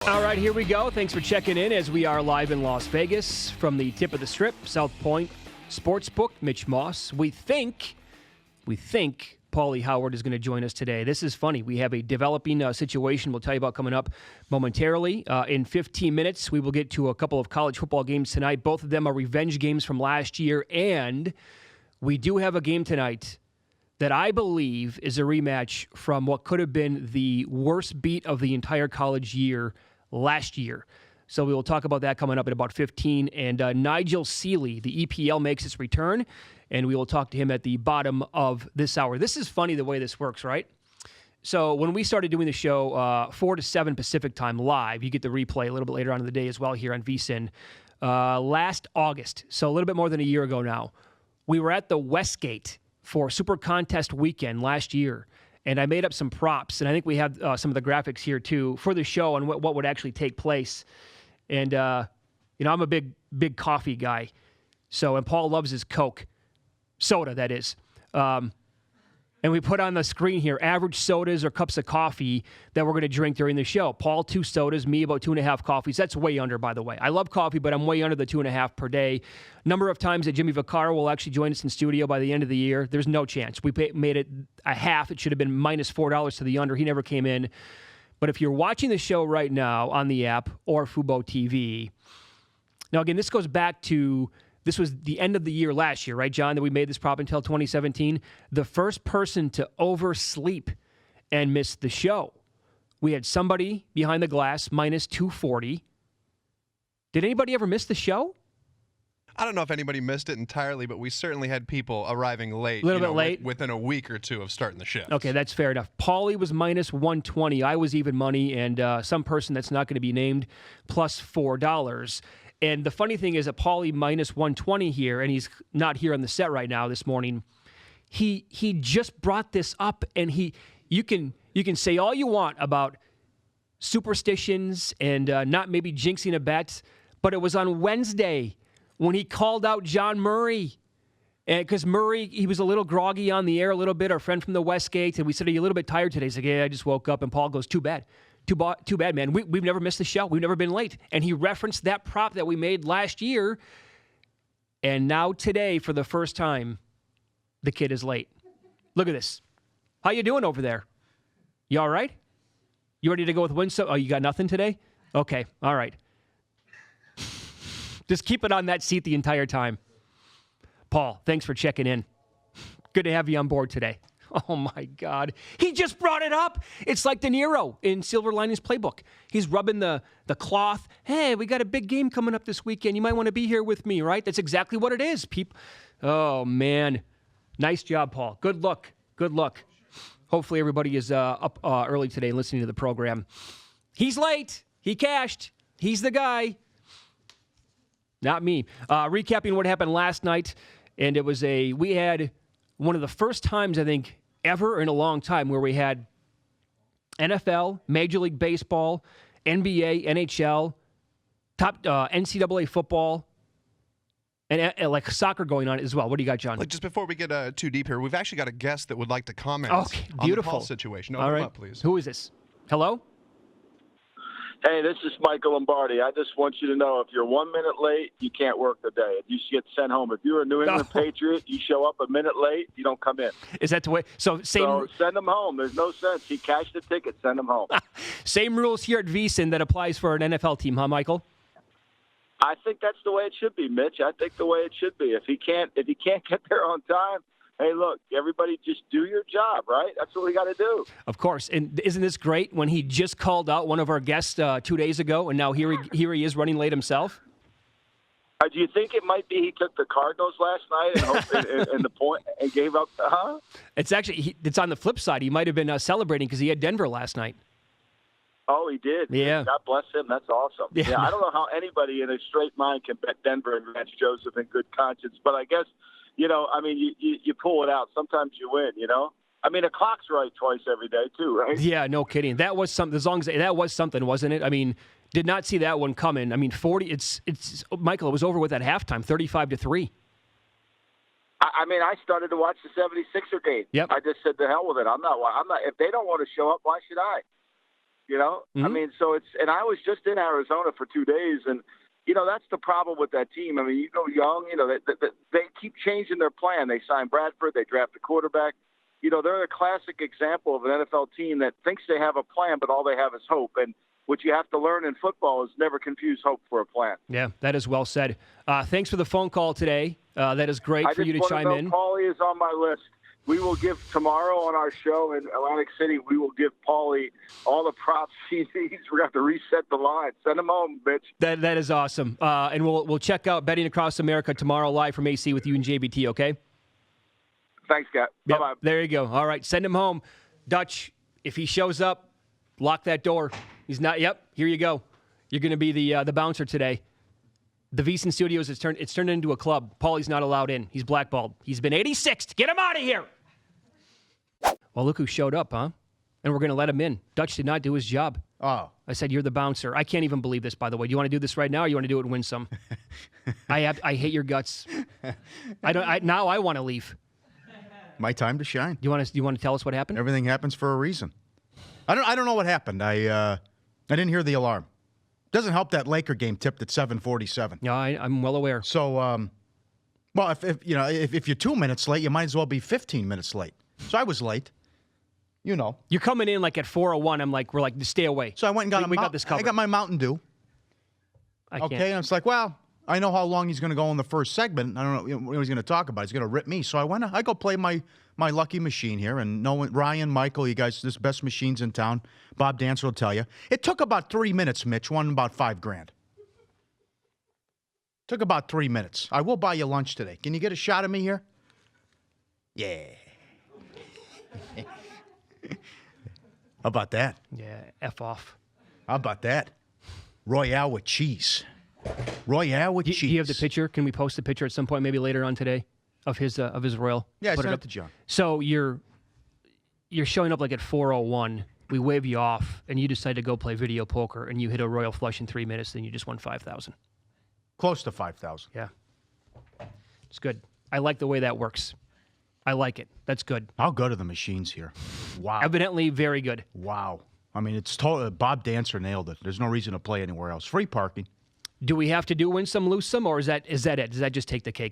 All right, here we go. Thanks for checking in as we are live in Las Vegas from the tip of the Strip, South Point Sportsbook. Mitch Moss. We think Pauly Howard is going to join us today. This is funny. We have a developing situation we'll tell you about coming up momentarily. In 15 minutes, we will get to a couple of college football games tonight. Both of them are revenge games from last year, and we do have a game tonight that I believe is a rematch from what could have been the worst beat of the entire college year last year. So we will talk about that coming up in about 15. And Nigel Seeley, the EPL, makes its return, and we will talk to him at the bottom of this hour. This is funny the way this works, right? So when we started doing the show, 4 to 7 Pacific time live, you get the replay a little bit later on in the day as well here on VSiN, last August, so a little bit more than a year ago now, we were at the Westgate for Super Contest weekend last year. And I made up some props, and I think we have some of the graphics here, too, for the show and what would actually take place. And, I'm a big coffee guy. And Paul loves his Coke. Soda, that is. And we put on the screen here average sodas or cups of coffee that we're going to drink during the show. Paul, 2 sodas, me about 2.5 coffees. That's way under, by the way. I love coffee, but I'm way under the 2.5 per day. Number of times that Jimmy Vaccaro will actually join us in studio by the end of the year, there's no chance. We made it a half. It should have been minus $4 to the under. He never came in. But if you're watching the show right now on the app or Fubo TV, now again, this goes back to... This was the end of the year last year, right, John, that we made this prop until 2017. The first person to oversleep and miss the show. We had somebody behind the glass, minus 240. Did anybody ever miss the show? I don't know if anybody missed it entirely, but we certainly had people arriving late. A little bit late? Within a week or two of starting the shift. Okay, that's fair enough. Pauly was minus 120. I was even money, and some person that's not going to be named, plus $4. And the funny thing is that Pauly minus 120 here, and he's not here on the set right now this morning. He just brought this up, and you can say all you want about superstitions and not maybe jinxing a bet, but it was on Wednesday when he called out John Murray. And because Murray, he was a little groggy on the air a little bit, our friend from the Westgate, and we said, "Are you a little bit tired today?" He's like, "Yeah, I just woke up." And Paul goes, "Too bad. Too bad, man. We've never missed the show. We've never been late." And he referenced that prop that we made last year. And now today, for the first time, the kid is late. Look at this. How you doing over there? You all right? You ready to go with Winston? Oh, you got nothing today? Okay, all right. Just keep it on that seat the entire time. Paul, thanks for checking in. Good to have you on board today. Oh, my God. He just brought it up. It's like De Niro in Silver Linings Playbook. He's rubbing the cloth. Hey, we got a big game coming up this weekend. You might want to be here with me, right? That's exactly what it is. Oh, man. Nice job, Paul. Good luck. Good luck. Hopefully everybody is up early today and listening to the program. He's late. He cashed. He's the guy. Not me. Recapping what happened last night, and we had one of the first times, I think, ever in a long time where we had NFL, Major League Baseball, NBA, NHL, top NCAA football, and like soccer going on as well. What do you got, John? Just before we get too deep here, we've actually got a guest that would like to comment on the Paul situation. Open him up, please. Who is this? Hello? Hey, this is Michael Lombardi. I just want you to know if you're 1 minute late, you can't work the day. You should get sent home. If you're a New England Patriot, you show up a minute late, you don't come in. Is that the way? So send him home. There's no sense. He cashed the ticket. Send him home. Same rules here at VSiN that applies for an NFL team, huh, Michael? I think that's the way it should be, Mitch. I think the way it should be. If he can't get there on time, hey, look, everybody just do your job, right? That's what we got to do. Of course. And isn't this great when he just called out one of our guests 2 days ago, and now here he is running late himself? Do you think it might be he took the Cardinals last night and the point and gave up? Huh? It's actually it's on the flip side. He might have been celebrating because he had Denver last night. Oh, he did. Yeah. God bless him. That's awesome. Yeah. I don't know how anybody in a straight mind can bet Denver and Vance Joseph in good conscience, but I guess, you pull it out. Sometimes you win, I mean, the clock's right twice every day, too, right? Yeah, no kidding. That was something. As long as that was something, wasn't it? I mean, did not see that one coming. I mean, 40. It's Michael. It was over with at halftime, 35-3. I started to watch the 76er game. Yep. I just said, to hell with it. I'm not. If they don't want to show up, why should I? I mean, so and I was just in Arizona for 2 days, and, that's the problem with that team. I mean, you go young, they keep changing their plan. They sign Bradford, they draft a quarterback. They're a classic example of an NFL team that thinks they have a plan, but all they have is hope. And what you have to learn in football is never confuse hope for a plan. Yeah, that is well said. Thanks for the phone call today. That is great for you to chime in. Pauly is on my list. We will give tomorrow on our show in Atlantic City, we will give Pauly all the props he needs. We're going to have to reset the line. Send him home, bitch. That is awesome. And we'll check out Betting Across America tomorrow live from AC with you and JBT, okay? Thanks, Scott. Yep, Bye-bye. there you go. All right, send him home. Dutch, if he shows up, lock that door. He's not. Yep, here you go. You're going to be the bouncer today. The VSiN Studios, it's turned into a club. Pauly's not allowed in. He's blackballed. He's been 86th. Get him out of here. Well, look who showed up, huh? And we're going to let him in. Dutch did not do his job. Oh. I said, you're the bouncer. I can't even believe this, by the way. Do you want to do this right now, or you want to do it and win some? I hate your guts. Now I want to leave. My time to shine. You want to tell us what happened? Everything happens for a reason. I don't know what happened. I didn't hear the alarm. Doesn't help that Laker game tipped at 7:47. Yeah, I'm well aware. So, well, if you're 2 minutes late, you might as well be 15 minutes late. So I was late. You're coming in like at 4:01. We're like, stay away. So I went and got got this covered. I got my Mountain Dew. Okay, and it's like, well, I know how long he's going to go in the first segment. I don't know what he's going to talk about. He's going to rip me. So I go play my lucky machine here, and Ryan, Michael, you guys, this is the best machines in town. Bob Dancer will tell you. It took about 3 minutes, Mitch. Won about $5,000. Took about 3 minutes. I will buy you lunch today. Can you get a shot of me here? Yeah. How about that? Yeah, F off. How about that? Royale with cheese. Royale with cheese. Do you have the picture? Can we post the picture at some point, maybe later on today, of his Royal? Yeah, I Put sent it it to John. So you're showing up like at 4:01. We wave you off, and you decide to go play video poker, and you hit a Royal flush in 3 minutes, then you just won $5,000. Close to 5,000. Yeah, it's good. I like the way that works. I like it. That's good. How good are the machines here? Wow. Evidently very good. Wow. I mean, it's total. Bob Dancer nailed it. There's no reason to play anywhere else. Free parking. Do we have to win some, lose some, or is that it? Does that just take the cake?